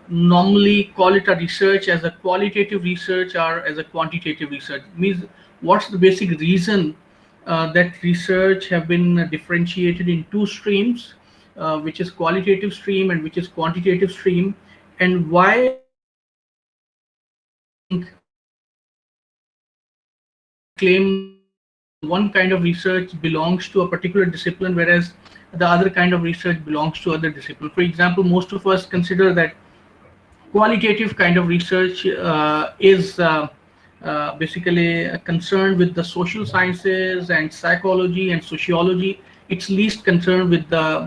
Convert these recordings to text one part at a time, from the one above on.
normally call it a research as a qualitative research or as a quantitative research. Means what's the basic reason that research have been differentiated in two streams, which is qualitative stream and which is quantitative stream, and why claim that one kind of research belongs to a particular discipline, whereas the other kind of research belongs to other discipline. For example, most of us consider that qualitative kind of research is basically concerned with the social sciences and psychology and sociology. It's least concerned with the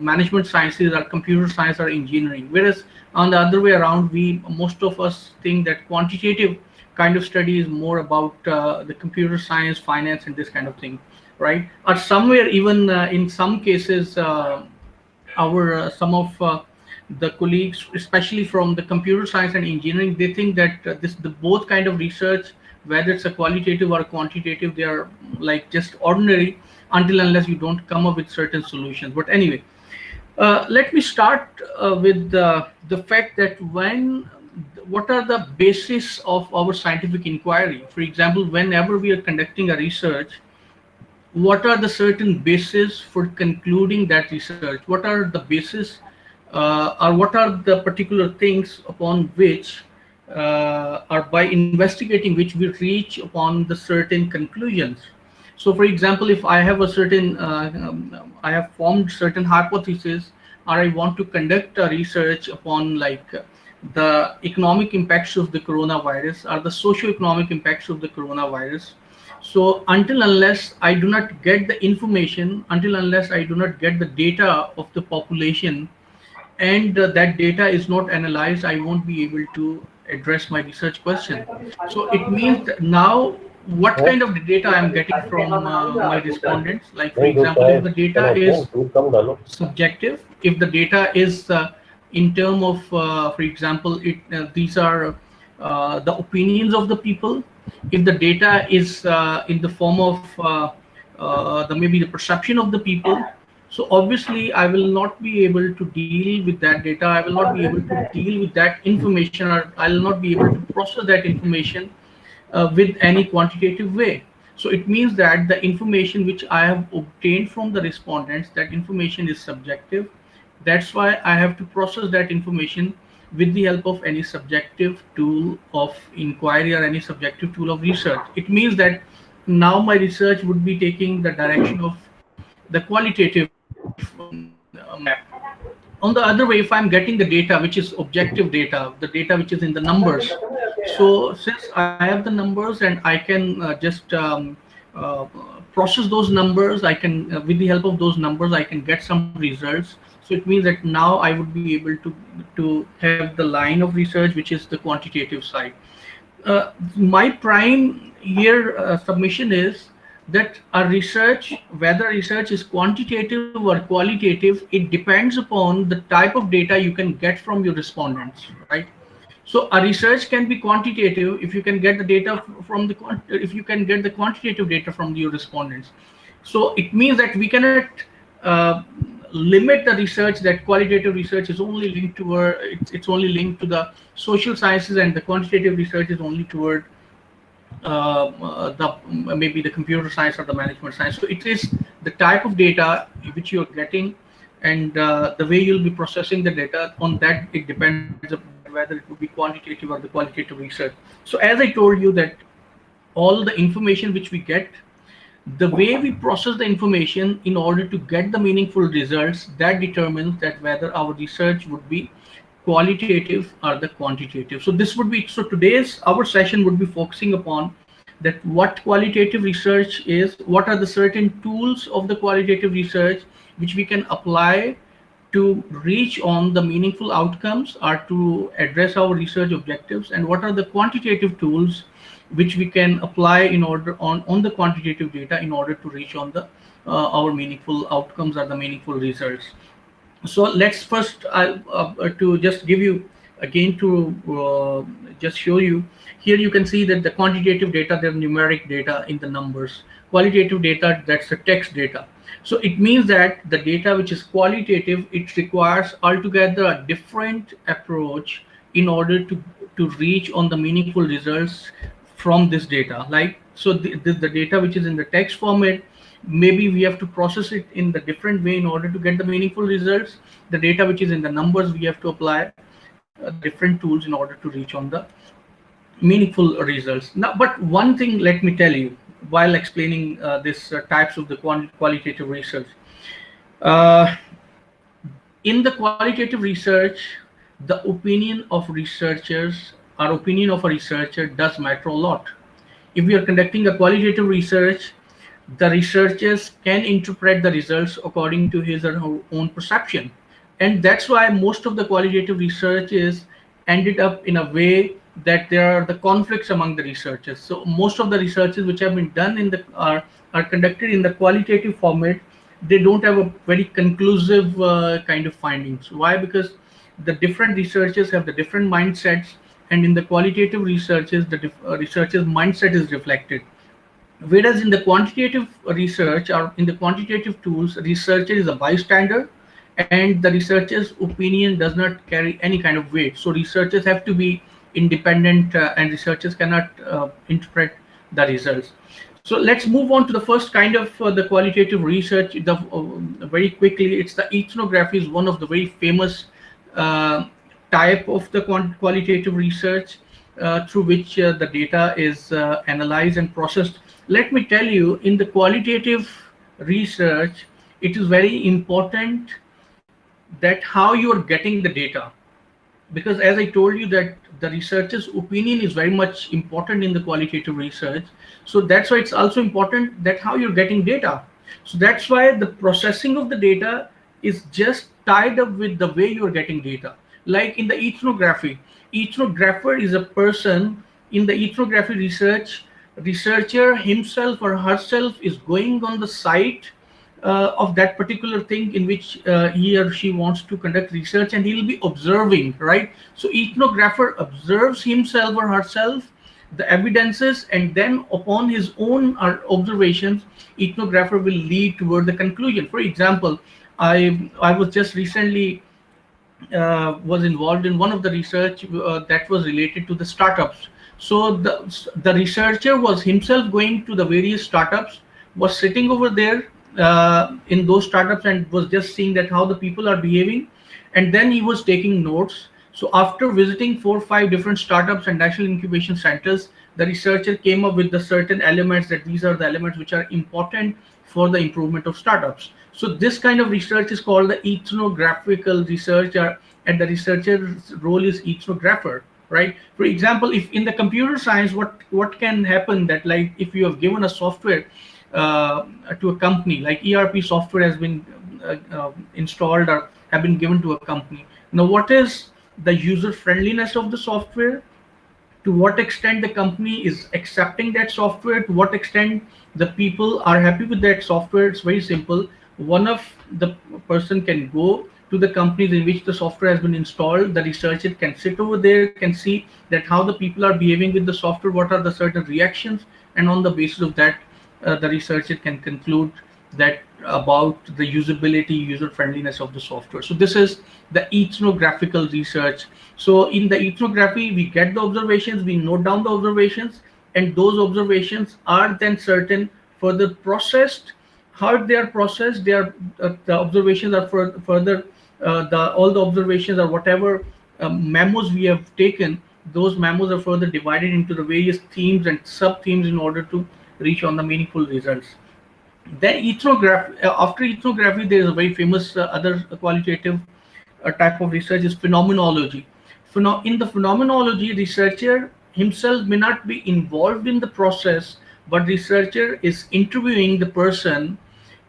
management sciences or computer science or engineering. Whereas on the other way around, most of us think that quantitative kind of study is more about the computer science, finance, and this kind of thing, right? Or somewhere even in some cases, our some of the colleagues, especially from the computer science and engineering, they think that the both kind of research, whether it's a qualitative or a quantitative, they are like just ordinary until unless you don't come up with certain solutions. But anyway, let me start with the fact that what are the basis of our scientific inquiry. For example, whenever we are conducting a research, what are the certain basis for concluding that research? What are the basis or what are the particular things upon which or by investigating which we reach upon the certain conclusions? So for example, if I have a certain I have formed certain hypothesis, or I want to conduct a research upon like the economic impacts of the coronavirus or the socio-economic impacts of the coronavirus. So until unless I do not get the information, until unless I do not get the data of the population, and that data is not analyzed, I won't be able to address my research question. So it means that now what kind of data I'm getting from my respondents. Like for example, if the data is subjective, if the data is in term of, for example, these are the opinions of the people. If the data is in the form of the maybe the perception of the people, so obviously I will not be able to deal with that data. I will not be able to deal with that information, or I will not be able to process that information with any quantitative way. So it means that the information which I have obtained from the respondents, that information is subjective. That's why I have to process that information with the help of any subjective tool of inquiry or any subjective tool of research. It means that now my research would be taking the direction of the qualitative map. On the other way, if I'm getting the data which is objective data, the data which is in the numbers, so since I have the numbers and I can just process those numbers, I can with the help of those numbers I can get some results. So it means that now I would be able to have the line of research which is the quantitative side. My prime here submission is that a research, whether research is quantitative or qualitative, it depends upon the type of data you can get from your respondents, right? So a research can be quantitative if you can get the data from if you can get the quantitative data from your respondents. So it means that we cannot uh, limit the research, that qualitative research is only linked to it's only linked to the social sciences, and the quantitative research is only toward the maybe the computer science or the management science. So it is the type of data which you're getting, and the way you'll be processing the data. On that it depends upon that whether it would be quantitative or the qualitative research. So as I told you that all the information which we get, the way we process the information in order to get the meaningful results, that determines that whether our research would be qualitative or the quantitative. So this would be, so today's our session would be focusing upon that what qualitative research is, what are the certain tools of the qualitative research which we can apply to reach on the meaningful outcomes or to address our research objectives, and what are the quantitative tools which we can apply in order on the quantitative data in order to reach on the our meaningful outcomes or the meaningful results. So let's first to just give you again to just show you, here you can see that the quantitative data, they're numeric data in the numbers. Qualitative data, that's the text data. So it means that the data which is qualitative, it requires altogether a different approach in order to reach on the meaningful results from this data. Like, so the data which is in the text format, maybe we have to process it in the different way in order to get the meaningful results. The data which is in the numbers, we have to apply the different tools in order to reach on the meaningful results. Now, but one thing, let me tell you, while explaining this types of the qualitative research, uh, in the qualitative research, the opinion of researchers or opinion of a researcher does matter a lot. If we are conducting a qualitative research, the researchers can interpret the results according to his or her own perception. And that's why most of the qualitative research is ended up in a way that there are the conflicts among the researchers. So most of the researches which have been done in the are conducted in the qualitative format. They don't have a very conclusive kind of findings. Why? Because the different researchers have the different mindsets, and in the qualitative researches, the researcher's mindset is reflected. Whereas in the quantitative research or in the quantitative tools, researcher is a bystander, and the researcher's opinion does not carry any kind of weight. So researchers have to be independent, and researchers cannot interpret the results. So let's move on to the first kind of the qualitative research. Very quickly, it's the ethnography is one of the very famous uh, type of the qualitative research through which the data is analyzed and processed. Let me tell you, in the qualitative research, it is very important that how you are getting the data, because as I told you that the researcher's opinion is very much important in the qualitative research. So that's why it's also important that how you're getting data. So that's why the processing of the data is just tied up with the way you're getting data. Like in the ethnography, ethnographer is a person. In the ethnography research, researcher himself or herself is going on the site of that particular thing in which he or she wants to conduct research, and he'll be observing, right? So ethnographer observes himself or herself the evidences, and then upon his own observations, ethnographer will lead toward the conclusion. For example, I was just recently was involved in one of the research that was related to the startups. So the researcher was himself going to the various startups, was sitting over there in those startups, and was just seeing that how the people are behaving, and then he was taking notes. So after visiting 4 or 5 different startups and national incubation centers, the researcher came up with the certain elements, that these are the elements which are important for the improvement of startups. So this kind of research is called the ethnographical research, and the researcher's role is ethnographer, right? For example, if in the computer science, what can happen, that like if you have given a software to a company, like ERP software has been installed or have been given to a company. Now, what is the user friendliness of the software? To what extent the company is accepting that software, to what extent the people are happy with that software? It's very simple. One of the person can go to the companies in which the software has been installed. The researcher can sit over there, can see that how the people are behaving with the software, what are the certain reactions, and on the basis of that, the researcher can conclude that about the usability, user friendliness of the software. So this is the ethnographical research. So in the ethnography, we get the observations, we note down the observations, and those observations are then certain further processed. How they are processed, they are the observations are further the all the observations or whatever memos we have taken. Those memos are further divided into the various themes and sub themes in order to reach on the meaningful results. Then ethnography. After ethnography, there is a very famous other qualitative type of research is phenomenology. In the phenomenology, researcher himself may not be involved in the process, but researcher is interviewing the person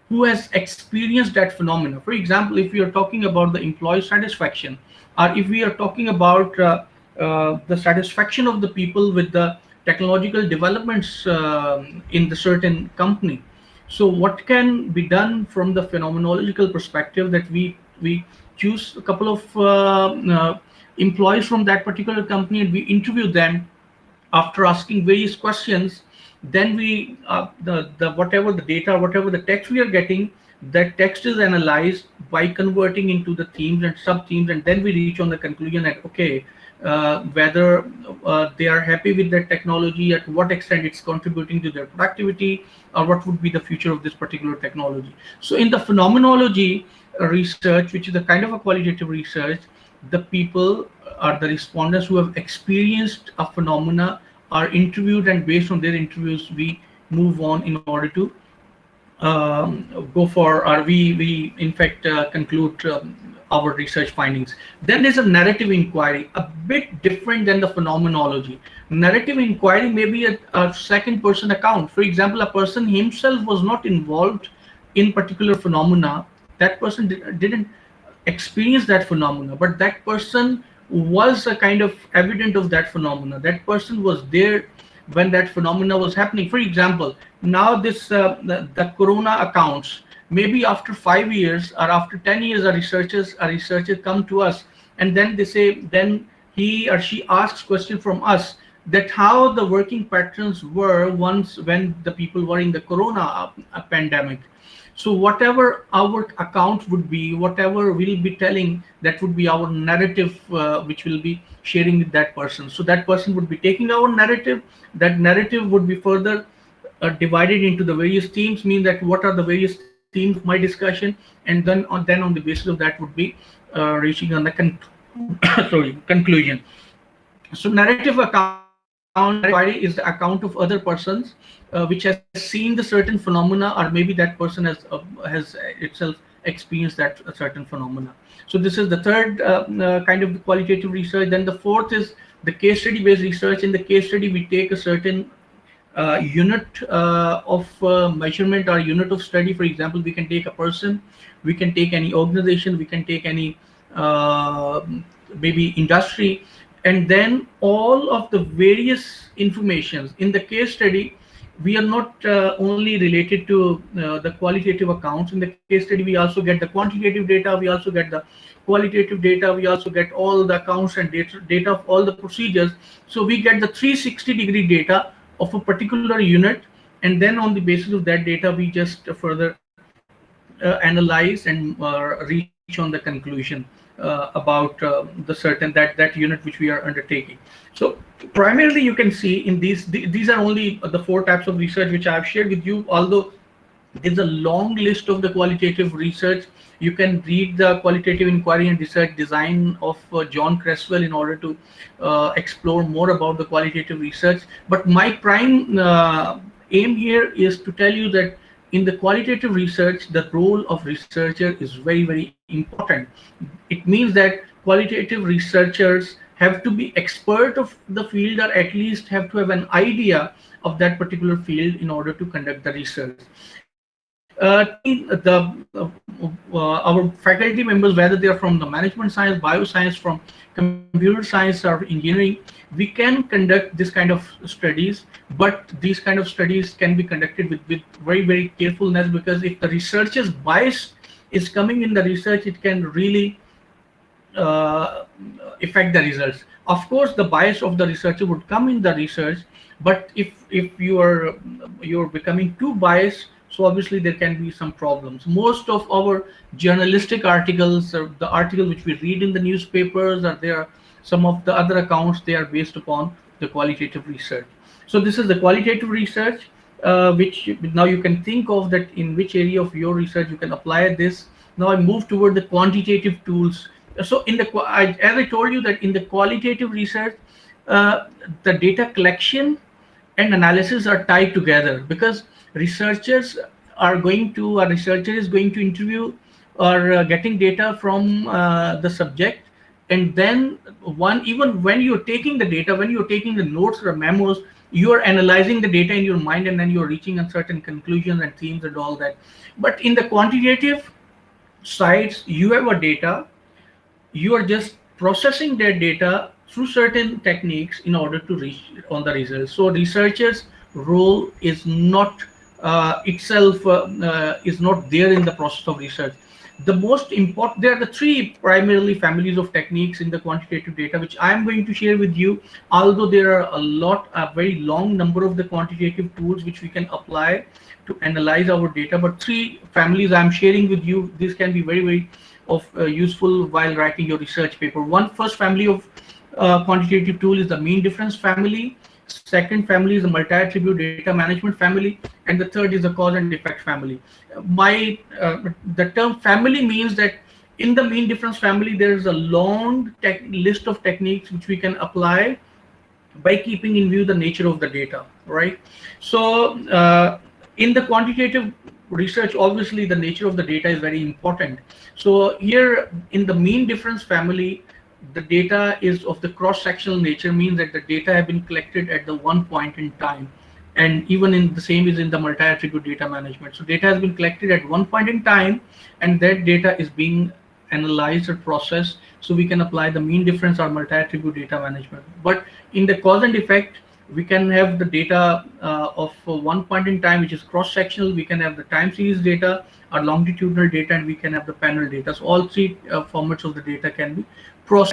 who has experienced that phenomena. For example, if we are talking about the employee satisfaction, or if we are talking about the satisfaction of the people with the technological developments in the certain company. So what can be done from the phenomenological perspective, that we choose a couple of employees from that particular company, and we interview them. After asking various questions, then we the whatever the data, whatever the text we are getting, that text is analyzed by converting into the themes and sub themes, and then we reach on the conclusion that okay, whether they are happy with that technology, at what extent it's contributing to their productivity, or what would be the future of this particular technology. So in the phenomenology research, which is a kind of a qualitative research, the people are the respondents who have experienced a phenomena are interviewed, and based on their interviews we move on in order to go for, or we in fact conclude our research findings. Then there's a narrative inquiry, a bit different than the phenomenology. Narrative inquiry may be a second person account. For example, a person himself was not involved in particular phenomena. That person didn't experience that phenomena, but that person was a kind of evident of that phenomena. That person was there when that phenomena was happening. For example, now this the corona accounts, maybe after 5 years or after 10 years, a researcher come to us, and then they say, then he or she asks question from us that how the working patterns were once when the people were in the corona pandemic. So whatever our account would be, whatever we'll be telling, that would be our narrative, which will be sharing with that person. So that person would be taking our narrative. That narrative would be further divided into the various themes, mean that what are the various themes of my discussion, and then on the basis of that would be reaching on the conclusion. So narrative account inquiry is the account of other persons which has seen the certain phenomena, or maybe that person has itself experienced that certain phenomena. So this is the third kind of the qualitative research. Then the fourth is the case study based research. In the case study, we take a certain unit of measurement or unit of study. For example, we can take a person, we can take any organization, we can take any maybe industry, and then all of the various informations in the case study. We are not only related to the qualitative accounts. In the case study, we also get the quantitative data, we also get the qualitative data, we also get all the accounts and data of all the procedures. So we get the 360-degree data of a particular unit, and then on the basis of that data we just further analyze and reach on the conclusion about the certain that unit which we are undertaking. So primarily you can see in these are only the four types of research which I have shared with you, although there's a long list of the qualitative research. You can read the qualitative inquiry and research design of John Creswell in order to explore more about the qualitative research. But my prime aim here is to tell you that in the qualitative research, the role of researcher is very, very important. It means that qualitative researchers have to be expert of the field, or at least have to have an idea of that particular field in order to conduct the research. Our faculty members, whether they are from the management science, bioscience, from computer science or engineering, we can conduct this kind of studies, but these kind of studies can be conducted with very, very carefulness, because if the researcher's bias is coming in the research, it can really affect the results. Of course, the bias of the researcher would come in the research, but if you're becoming too biased, so obviously there can be some problems. Most of our journalistic articles, or the articles which we read in the newspapers, or there are some of the other accounts, they are based upon the qualitative research. So this is the qualitative research, which now you can think of that in which area of your research you can apply this. Now I move toward the quantitative tools. So as I told you, that in the qualitative research, the data collection and analysis are tied together, because a researcher is going to interview or getting data from the subject, and then even when you're taking the data, when you're taking the notes or memos, you're analyzing the data in your mind, and then you're reaching a certain conclusions and themes and all that. But in the quantitative sides, you have a data, you are just processing that data through certain techniques in order to reach on the results. So researchers role is not itself is not there in the process of research. The most important, there are the three primarily families of techniques in the quantitative data, which I am going to share with you. Although there are a very long number of the quantitative tools which we can apply to analyze our data, but three families I'm sharing with you. These can be very of useful while writing your research paper. One first family of quantitative tool is the mean difference family. Second family is the multi-attribute data management family, and the third is the cause and effect family. The term family means that in the mean difference family there is a long list of techniques which we can apply by keeping in view the nature of the data, right? So in the quantitative research, obviously the nature of the data is very important. So here in the mean difference family, the data is of the cross-sectional nature, means that the data have been collected at the one point in time. And even in the same is in the multi-attribute data management. So data has been collected at one point in time, and that data is being analyzed or processed, so we can apply the mean difference or multi-attribute data management. But in the cause and effect, we can have the data of one point in time, which is cross-sectional. We can have the time series data or longitudinal data, and we can have the panel data. So all three formats of the data can be